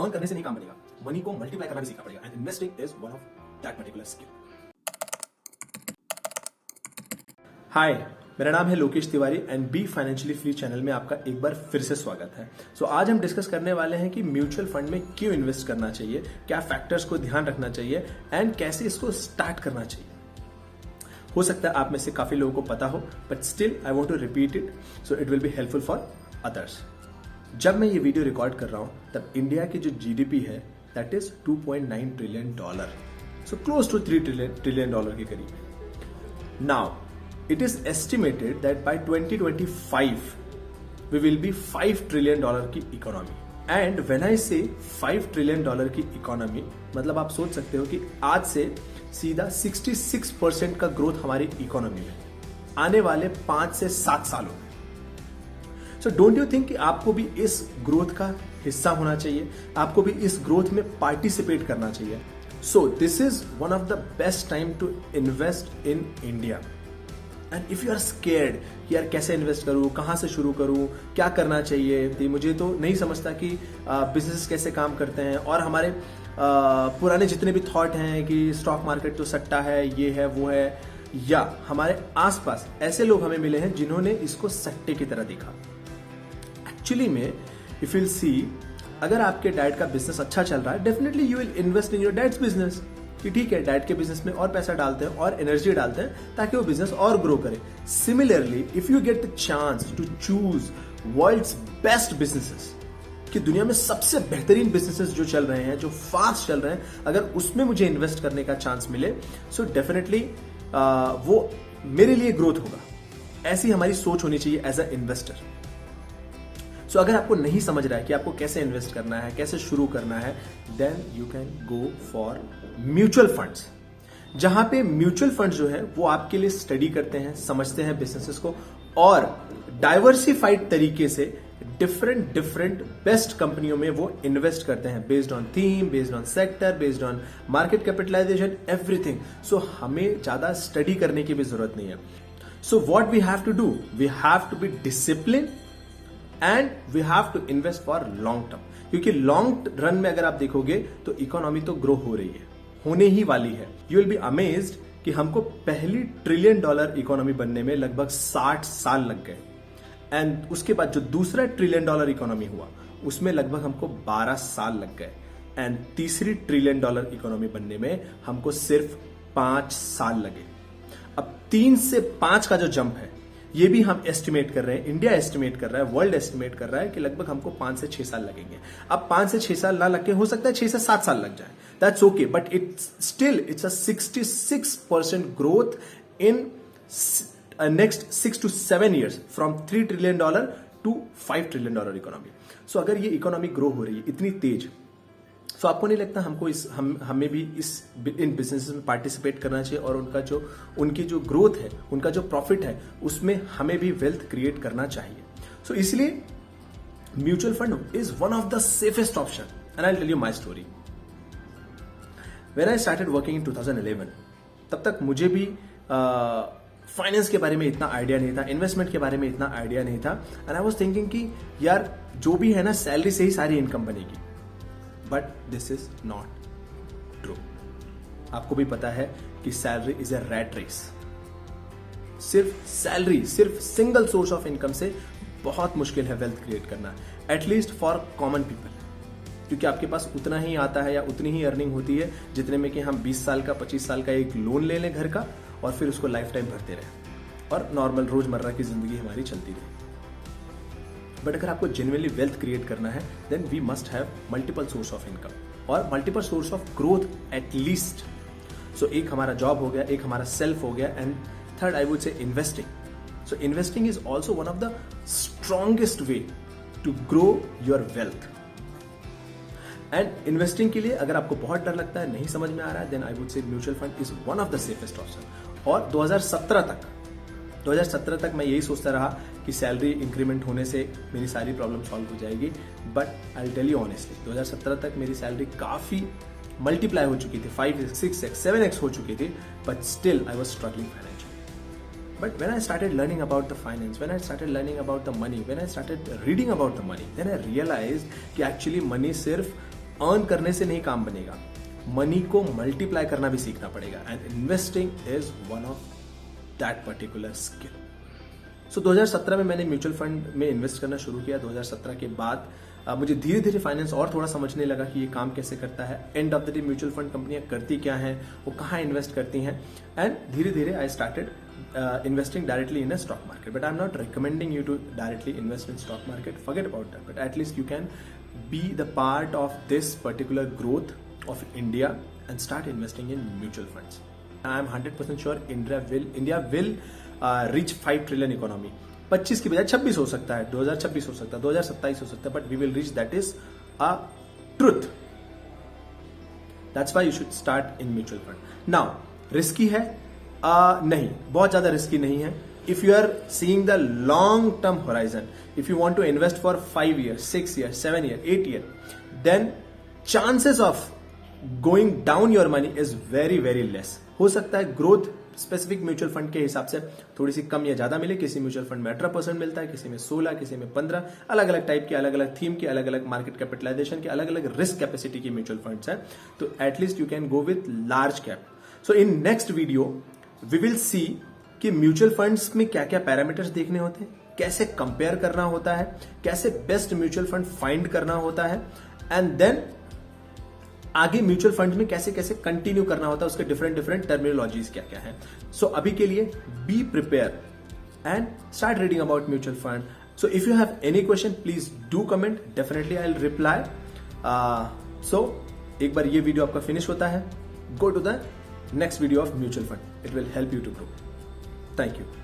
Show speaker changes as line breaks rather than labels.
Earn करने से नहीं काम बनेगा, मनी को मल्टीप्लाई करना भी सीखना पड़ेगा and investing is one of that particular skill. Hi, मेरा नाम है Lokesh Tiwari and be financially free channel में आपका एक बार फिर से स्वागत है। आज हम डिस्कस करने वाले हैं कि म्यूचुअल फंड में क्यों इन्वेस्ट करना चाहिए, क्या फैक्टर्स को ध्यान रखना चाहिए एंड कैसे इसको स्टार्ट करना चाहिए। हो सकता है आप में से काफी लोगों को पता हो, but still I want to repeat it so it will be helpful for others. जब मैं ये वीडियो रिकॉर्ड कर रहा हूं तब इंडिया की जो जीडीपी है that is $2.9 trillion, so close to $3 trillion के करीब। Now it is estimated that by 2025 we will be $5 trillion की इकोनॉमी। एंड व्हेन आई से $5 ट्रिलियन की इकोनॉमी, मतलब आप सोच सकते हो कि आज से सीधा 66% का ग्रोथ हमारी इकोनॉमी में आने वाले 5 से 7 सालों में। सो डोंट यू थिंक कि आपको भी इस ग्रोथ का हिस्सा होना चाहिए, आपको भी इस ग्रोथ में पार्टिसिपेट करना चाहिए। So this is one of the best time to invest in India. And if you are scared कि यार कैसे इन्वेस्ट करूं, कहां से शुरू करूं, क्या करना चाहिए, तो मुझे तो नहीं समझता कि बिजनेस कैसे काम करते हैं, और हमारे पुराने जितने भी थॉट हैं कि स्टॉक मार्केट तो सट्टा है, ये है वो है, या हमारे आसपास ऐसे लोग हमें मिले हैं जिन्होंने इसको सट्टे की तरह देखा। एक्चुअली में इफ यू सी, अगर आपके डैड का बिजनेस अच्छा चल रहा है, definitely you will invest in your dad's business कि ठीक है, डैड के बिजनेस में और पैसा डालते हैं और एनर्जी डालते हैं ताकि वो बिजनेस और ग्रो करे। Similarly if you get the chance to choose world's best businesses, कि दुनिया में सबसे बेहतरीन बिजनेसेस जो चल रहे हैं, जो फास्ट चल रहे हैं, अगर उसमें मुझे इन्वेस्ट करने का चांस मिले, सो डेफिनेटली वो मेरे लिए ग्रोथ होगा। ऐसी हमारी सोच होनी चाहिए एज अ इन्वेस्टर। सो अगर आपको नहीं समझ रहा है कि आपको कैसे इन्वेस्ट करना है, कैसे शुरू करना है, then you can go for mutual funds, जहां पे म्यूचुअल फंड्स जो है वो आपके लिए स्टडी करते हैं, समझते हैं बिजनेसेस को, और डाइवर्सिफाइड तरीके से डिफरेंट बेस्ट कंपनियों में वो इन्वेस्ट करते हैं, based on theme, based on sector, based on market capitalization, everything. So हमें ज्यादा स्टडी करने की भी जरूरत नहीं है। So what we have to do, we have to be discipline and we have to invest for long term, क्योंकि long run में अगर आप देखोगे तो इकोनॉमी तो ग्रो हो रही है, होने ही वाली है। यू विल बी अमेज्ड कि हमको पहली $1 ट्रिलियन इकोनॉमी बनने में लगभग 60 साल लग गए, एंड उसके बाद जो दूसरा $1 ट्रिलियन इकोनॉमी हुआ उसमें लगभग हमको 12 साल लग गए, एंड तीसरी $1 ट्रिलियन इकोनॉमी बनने में हमको सिर्फ 5 साल लगे। अब 3 से 5 का जो जंप है ये भी हम एस्टिमेट कर रहे हैं, इंडिया एस्टिमेट कर रहा है, वर्ल्ड एस्टिमेट कर रहा है कि लगभग हमको 5 से 6 साल लगेंगे। अब 5 से 6 साल ना लग के हो सकता है 6 से 7 साल लग जाए, that's okay, but it's a 66% growth in next 6 to 7 years from $3 trillion to $5 trillion economy. So अगर ये इकोनॉमी ग्रो हो रही है इतनी तेज, तो आपको नहीं लगता हमको हमें भी इन बिजनेस में पार्टिसिपेट करना चाहिए, और उनकी जो ग्रोथ है, उनका जो प्रॉफिट है, उसमें हमें भी वेल्थ क्रिएट करना चाहिए। सो इसलिए mutual fund is one of the safest option. And I tell you my story. When I started working in 2011, तब तक मुझे भी फाइनेंस के बारे में इतना आइडिया नहीं था, इन्वेस्टमेंट के बारे में इतना आइडिया नहीं था, एंड आई वाज थिंकिंग कि यार जो भी है ना, सैलरी से ही सारी इनकम बनेगी। But this is not true. आपको भी पता है कि salary is a rat race. सिर्फ सैलरी, सिर्फ सिंगल सोर्स ऑफ इनकम से बहुत मुश्किल है वेल्थ क्रिएट करना, एटलीस्ट फॉर कॉमन पीपल, क्योंकि आपके पास उतना ही आता है या उतनी ही अर्निंग होती है जितने में कि हम 20 साल का, 25 साल का एक लोन ले लें घर का, और फिर उसको लाइफ टाइम भरते रहें और नॉर्मल रोजमर्रा की जिंदगी हमारी चलती रहे। बट अगर आपको जेन्युइनली वेल्थ क्रिएट करना है, then we must have multiple source of income और multiple source of growth at least. So एक हमारा जॉब हो गया, एक हमारा सेल्फ हो गया, and third I would say investing. So investing is also one of the strongest way to grow your wealth. And investing के लिए अगर आपको बहुत डर लगता है, नहीं समझ में आ रहा है, then I would say mutual fund is one of the safest option. और 2017 तक मैं यही सोचता रहा कि सैलरी इंक्रीमेंट होने से मेरी सारी प्रॉब्लम सॉल्व हो जाएगी, but I tell you honestly 2017 तक मेरी सैलरी काफी मल्टीप्लाई हो चुकी थी, 5x, 6x, 7x हो चुकी थी, but still I was struggling financially. But when I started learning about the finance, when I started learning about the money, when I started reading about the money, then I realized कि actually money सिर्फ earn करने से नहीं काम बनेगा, money को multiply करना भी सीखना पड़ेगा and investing is one of that particular skill. So 2017 में मैंने म्यूचुअल फंड में इन्वेस्ट करना शुरू किया। 2017 के बाद मुझे धीरे धीरे फाइनेंस और थोड़ा समझने लगा कि ये काम कैसे करता है, end of the day mutual fund कंपनियां करती क्या हैं, वो कहाँ इन्वेस्ट करती हैं, एंड धीरे धीरे I started investing directly in a stock market. But I'm not recommending you to directly invest in stock market. Forget about that. But at least you can be the part of this particular growth of India and start investing in mutual funds. I am 100% sure India will reach 5 trillion economy. 25 की बजाय 26 हो सकता है, 2026 हो सकता है, 2027 हो सकता है, but we will reach. That is a truth. That's why you should start in mutual fund. Now, risky है? नहीं, बहुत ज्यादा रिस्की नहीं है। If you are seeing the long term horizon, if you want to invest for 5 years, 6 years, 7 years, 8 years, then chances of going down your money is very very less. हो सकता है growth specific mutual fund के हिसाब से थोड़ी सी कम या ज्यादा मिले, किसी म्यूचुअल फंड में 18% मिलता है, किसी में 16, किसी में 15, अलग अलग टाइप के, अलग अलग थीम के, अलग अलग मार्केट कैपिटलाइजेशन के, अलग अलग रिस्क कैपेसिटी के म्यूचुअल फंड्स हैं। तो at least you can go with large cap. So in next video we will see कि म्यूचुअल फंड्स में क्या क्या पैरामीटर्स देखने होते हैं, कैसे कंपेयर करना होता है, कैसे बेस्ट म्यूचुअल फंड फाइंड करना होता है, एंड देन आगे म्यूचुअल फंड में कैसे कैसे कंटिन्यू करना होता है, उसके डिफरेंट डिफरेंट टर्मिनोलॉजीज क्या क्या है। सो अभी के लिए be prepare and start reading about mutual fund. So if you have any question please do comment, definitely I will reply. So एक बार ये वीडियो आपका फिनिश होता है, go to the next video of mutual fund. It will help you to grow. Thank you.